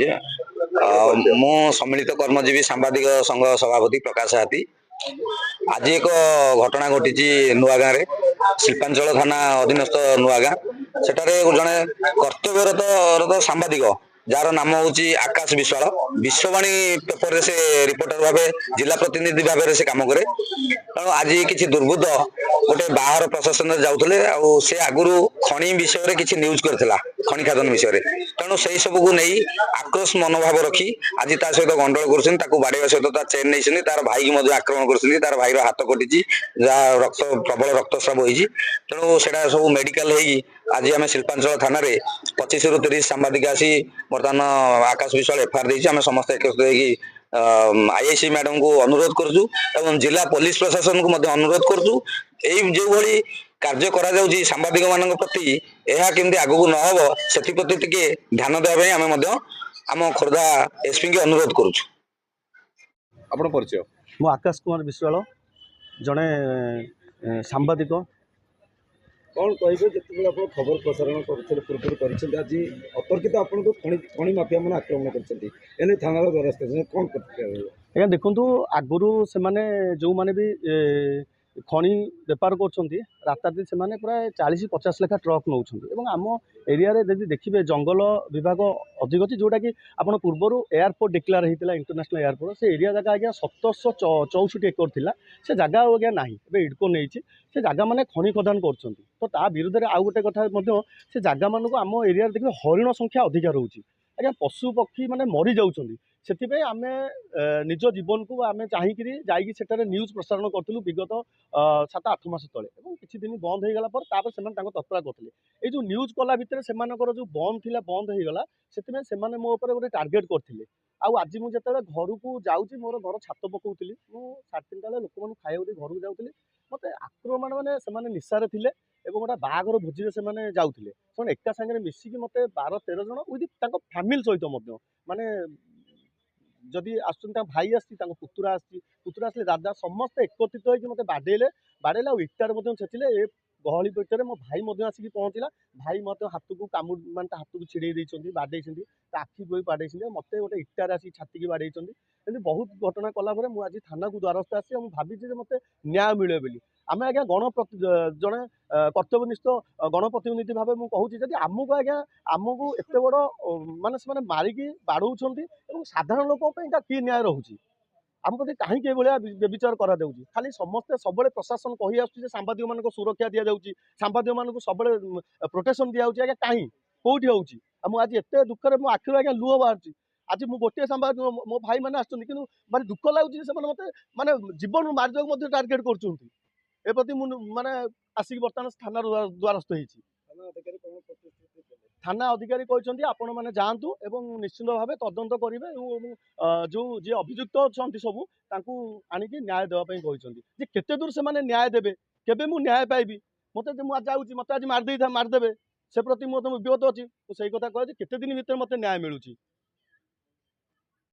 Yeah. ମୁଁ ସମ୍ମିଳିତ କର୍ମଜୀବୀ ସାମ୍ବାଦିକ ସଂଘ ସଭାପତି ପ୍ରକାଶ ହାତୀ। ଆଜି ଏକ ଘଟଣା ଘଟିଛି ନୂଆ ଗାଁରେ, ଶିଳ୍ପାଞ୍ଚଳ ଥାନା ଅଧୀନସ୍ଥ ନୂଆ ଗାଁ। ସେଠାରେ ଜଣେ କର୍ତ୍ତବ୍ୟରତ ସାମ୍ବାଦିକ ଯାହାର ନାମ ହଉଛି ଆକାଶ ବିଶ୍ୱାଳ, ବିଶ୍ୱବାଣୀ ପେପରରେ ସେ ରିପୋର୍ଟର ଭାବେ ଜିଲ୍ଲା ପ୍ରତିନିଧି ଭାବରେ ସେ କାମ କରେ। ତେଣୁ ଆଜି କିଛି ଦୁର୍ବୃତ୍ତ ଗୋଟେ ବାହାର ପ୍ରଶାସନରେ ଯାଉଥିଲେ, ଆଉ ସେ ଆଗରୁ ଖଣି ବିଷୟରେ କିଛି ନ୍ୟୁଜ କରିଥିଲା, ଖଣି ଖାଦନ ବିଷୟରେ। ତେଣୁ ସେଇ ସବୁକୁ ନେଇ ଆକ୍ରୋଶ ମନୋଭାବ ରଖି ଆଜି ତା ସହିତ ଗଣ୍ଡଗୋଳ କରୁଛନ୍ତି, ତାକୁ ବାଡେଇବା ସହିତ ତା ଚେନ୍ ନେଇଛନ୍ତି, ତାର ଭାଇକି ମଧ୍ୟ ଆକ୍ରମଣ କରୁଛନ୍ତି, ତାର ଭାଇର ହାତ କଟିଛି, ଯାହା ପ୍ରବଳ ରକ୍ତସ୍ରାବ ହେଇଛି। ତେଣୁ ସେଟା ସବୁ ମେଡିକାଲ ହେଇକି ଆଜି ଆମେ ଶିଳ୍ପାଞ୍ଚଳ ଥାନାରେ 25 ରୁ 30 ସାମ୍ବାଦିକ ଆସି ବର୍ତ୍ତମାନ ଆକାଶ ବିଶ୍ୱାଳ ଏଫଆଇଆର ଦେଇଛି। ଆମେ ସମସ୍ତେ ଏକତ୍ରିତ ହେଇକି ଆଇଆଇସି ମ୍ୟାଡମକୁ ଅନୁରୋଧ କରୁଛୁ ଏବଂ ଜିଲ୍ଲା ପୋଲିସ ପ୍ରଶାସନକୁ ମଧ୍ୟ ଅନୁରୋଧ କରୁଛୁ, ଏଇ ଯେଉଁଭଳି କାର୍ଯ୍ୟ କରାଯାଉଛି ସାମ୍ବାଦିକ ମାନଙ୍କ ପ୍ରତି, ଏହା କେମିତି ଆଗକୁ ନ ହବ ସେଥିପ୍ରତି ଟିକେ ଧ୍ୟାନ ଦେବା ପାଇଁ ଆମେ ମଧ୍ୟ ଆମ ଖୋର୍ଦ୍ଧା ଏସପି ଙ୍କୁ ଅନୁରୋଧ କରୁଛୁ। ଆପଣ ପରିଚୟ? ମୁଁ ଆକାଶ କୁମାର ବିଶ୍ୱାଳ, ଜଣେ ସାମ୍ବାଦିକ। କ'ଣ କହିବେ, ଯେତେବେଳେ ଆପଣ ଖବର ପ୍ରସାରଣ କରୁଥିଲେ ପୂର୍ବରୁ କରିଛନ୍ତି, ଆଜି ଅତର୍କିତ ଆପଣଙ୍କୁ ଖଣି ମାଫିଆ ମାନେ ଆକ୍ରମଣ କରିଛନ୍ତି, ଏନେ ଥାନାର ଦ୍ୱାରସ୍ଥ କ'ଣ ପ୍ରତିକ୍ରିୟା ରହିବ? ଆଜ୍ଞା ଦେଖନ୍ତୁ, ଆଗରୁ ସେମାନେ ଯେଉଁମାନେ ବି ଖଣି ବେପାର କରୁଛନ୍ତି, ରାତାରାତି ସେମାନେ ପ୍ରାୟ 40-50 ଲେଖା ଟ୍ରକ୍ ନେଉଛନ୍ତି ଏବଂ ଆମ ଏରିଆରେ ଯଦି ଦେଖିବେ ଜଙ୍ଗଲ ବିଭାଗ ଅଧିକ ଅଛି, ଯେଉଁଟାକି ଆପଣ ପୂର୍ବରୁ ଏୟାରପୋର୍ଟ ଡିକ୍ଲେୟାର ହେଇଥିଲା, ଇଣ୍ଟରନ୍ୟାସନାଲ ଏୟାରପୋର୍ଟ। ସେ ଏରିଆ ଜାଗା ଆଜ୍ଞା 764 ଏକର ଥିଲା, ସେ ଜାଗା ଆଉ ଆଜ୍ଞା ନାହିଁ, ଏବେ ଇଡ୍କୋ ନେଇଛି। ସେ ଜାଗା ମାନେ ଖଣି ଖଦାନ କରୁଛନ୍ତି, ତ ତା ବିରୁଦ୍ଧରେ ଆଉ ଗୋଟେ କଥା ମଧ୍ୟ, ସେ ଜାଗାମାନଙ୍କୁ ଆମ ଏରିଆରେ ଦେଖିବେ ହରିଣ ସଂଖ୍ୟା ଅଧିକା ରହୁଛି ଆଜ୍ଞା, ପଶୁ ପକ୍ଷୀ ମାନେ ମରି ଯାଉଛନ୍ତି। ସେଥିପାଇଁ ଆମେ ନିଜ ଜୀବନକୁ ଆମେ ଚାହିଁକିରି ଯାଇକି ସେଠାରେ ନ୍ୟୁଜ୍ ପ୍ରସାରଣ କରୁଥିଲୁ ବିଗତ 7-8 ମାସ ତଳେ, ଏବଂ କିଛି ଦିନ ବନ୍ଦ ହେଇଗଲା ପରେ ତାପରେ ସେମାନେ ତାଙ୍କ ତତ୍ପରା କରୁଥିଲେ। ଏଇ ଯେଉଁ ନ୍ୟୁଜ୍ କଲା ଭିତରେ ସେମାନଙ୍କର ଯେଉଁ ବନ୍ଦ ଥିଲା, ବନ୍ଦ ହେଇଗଲା, ସେଥିପାଇଁ ସେମାନେ ମୋ ଉପରେ ଗୋଟେ ଟାର୍ଗେଟ୍ କରିଥିଲେ। ଆଉ ଆଜି ମୁଁ ଯେତେବେଳେ ଘରକୁ ଯାଉଛି, ମୋର ଘର ଛାତ ପକାଉଥିଲି, ମୁଁ 3:30 ବେଳେ ଲୋକମାନଙ୍କୁ ଖାଇବାକୁ ଦେଇ ଘରକୁ ଯାଉଥିଲି, ମୋତେ ଆକ୍ରମଣ ମାନେ ସେମାନେ ନିଶାରେ ଥିଲେ ଏବଂ ଗୋଟେ ବାହାଘର ଭୋଜିରେ ସେମାନେ ଯାଉଥିଲେ। ସେମାନେ ଏକା ସାଙ୍ଗରେ ମିଶିକି ମୋତେ 12-13 ଜଣ ୱିଥ୍ ତାଙ୍କ ଫ୍ୟାମିଲି ସହିତ ମଧ୍ୟ, ମାନେ ଯଦି ଆସୁଛନ୍ତି ତାଙ୍କ ଭାଇ ଆସିଛି, ତାଙ୍କ ପୁତୁରା ଆସିଛି, ପୁତୁରା ଆସିଲେ ଦାଦା, ସମସ୍ତେ ଏକତ୍ରିତ ହେଇକି ମୋତେ ବାଡ଼େଇଲେ ଆଉ ଇଟାରେ ମଧ୍ୟ ଛେଚିଲେ। ଏ ଗହଳି ଭିତରେ ମୋ ଭାଇ ମଧ୍ୟ ଆସିକି ପହଞ୍ଚିଲା। ଭାଇ ମଧ୍ୟ ହାତକୁ ମାନେ ତା ହାତକୁ ଛିଡ଼େଇ ଦେଇଛନ୍ତି, ବାଡ଼େଇଛନ୍ତି, ତା ଆଖିକୁ ବି ବାଡ଼େଇଛନ୍ତି, ମୋତେ ଗୋଟେ ଇଟାରେ ଆସିକି ଛାତିକି ବାଡ଼େଇଛନ୍ତି। ଏମିତି ବହୁତ ଘଟଣା କଲା ପରେ ମୁଁ ଆଜି ଥାନାକୁ ଦ୍ୱାରସ୍ଥ ଆସିଛି ଆଉ ମୁଁ ଭାବିଛି ଯେ ମୋତେ ନ୍ୟାୟ ମିଳିବ ବୋଲି। ଆମେ ଆଜ୍ଞା ଜଣେ କର୍ତ୍ତବ୍ୟନିଷ୍ଠ ଗଣପ୍ରତିନିଧି ଭାବେ ମୁଁ କହୁଛି, ଯଦି ଆମକୁ ଏତେ ବଡ଼ ମାନେ ସେମାନେ ମାରିକି ବାଡ଼ଉଛନ୍ତି ଏବଂ ସାଧାରଣ ଲୋକଙ୍କ ପାଇଁ କି ନ୍ୟାୟ ରହୁଛି? ଆମ ପ୍ରତି କାହିଁକି ଏଭଳିଆ ବ୍ୟଭିଚାର କରାଯାଉଛି? ଖାଲି ସମସ୍ତେ ସବୁବେଳେ ପ୍ରଶାସନ କହି ଆସୁଛି ଯେ ସାମ୍ବାଦିକମାନଙ୍କୁ ସୁରକ୍ଷା ଦିଆଯାଉଛି, ସାମ୍ବାଦିକମାନଙ୍କୁ ସବୁବେଳେ ପ୍ରୋଟେକ୍ସନ ଦିଆଯାଉଛି। ଆଜ୍ଞା କାହିଁ, କୋଉଠି ହେଉଛି? ଆଉ ମୁଁ ଆଜି ଏତେ ଦୁଃଖରେ ମୋ ଆଖିରୁ ଆଜ୍ଞା ଲୁହ ବାହାରୁଛି। ଆଜି ମୁଁ ଗୋଟିଏ ସାମ୍ବାଦିକ, ମୋ ଭାଇମାନେ ଆସିଛନ୍ତି, କିନ୍ତୁ ଭାରି ଦୁଃଖ ଲାଗୁଛି ଯେ ସେମାନେ ମୋତେ ମାନେ ଜୀବନରୁ ମାରିବାକୁ ମଧ୍ୟ ଟାର୍ଗେଟ୍ କରୁଛନ୍ତି। ଏ ପ୍ରତି ମୁଁ ମାନେ ଆସିକି ବର୍ତ୍ତମାନ ଥାନାର ଦ୍ୱାରସ୍ଥ ହେଇଛି। ଥାନା ଅଧିକାରୀ କହିଛନ୍ତି ଆପଣମାନେ ଯାଆନ୍ତୁ ଏବଂ ନିଶ୍ଚିନ୍ତ ଭାବେ ତଦନ୍ତ କରିବେ ଏବଂ ଯେଉଁ ଯିଏ ଅଭିଯୁକ୍ତ ଅଛନ୍ତି ସବୁ ତାଙ୍କୁ ଆଣିକି ନ୍ୟାୟ ଦେବା ପାଇଁ କହିଛନ୍ତି। ଯେ କେତେ ଦୂର ସେମାନେ ନ୍ୟାୟ ଦେବେ, କେବେ ମୁଁ ନ୍ୟାୟ ପାଇବି? ମୋତେ ମୁଁ ଯାଉଛି, ମୋତେ ଆଜି ମାରିଦେବେ, ସେ ପ୍ରତି ମୋର ବିରୋଧ ଅଛି। ମୁଁ ସେଇ କଥା କହୁଛି, କେତେ ଦିନ ଭିତରେ ମୋତେ ନ୍ୟାୟ ମିଳୁଛି?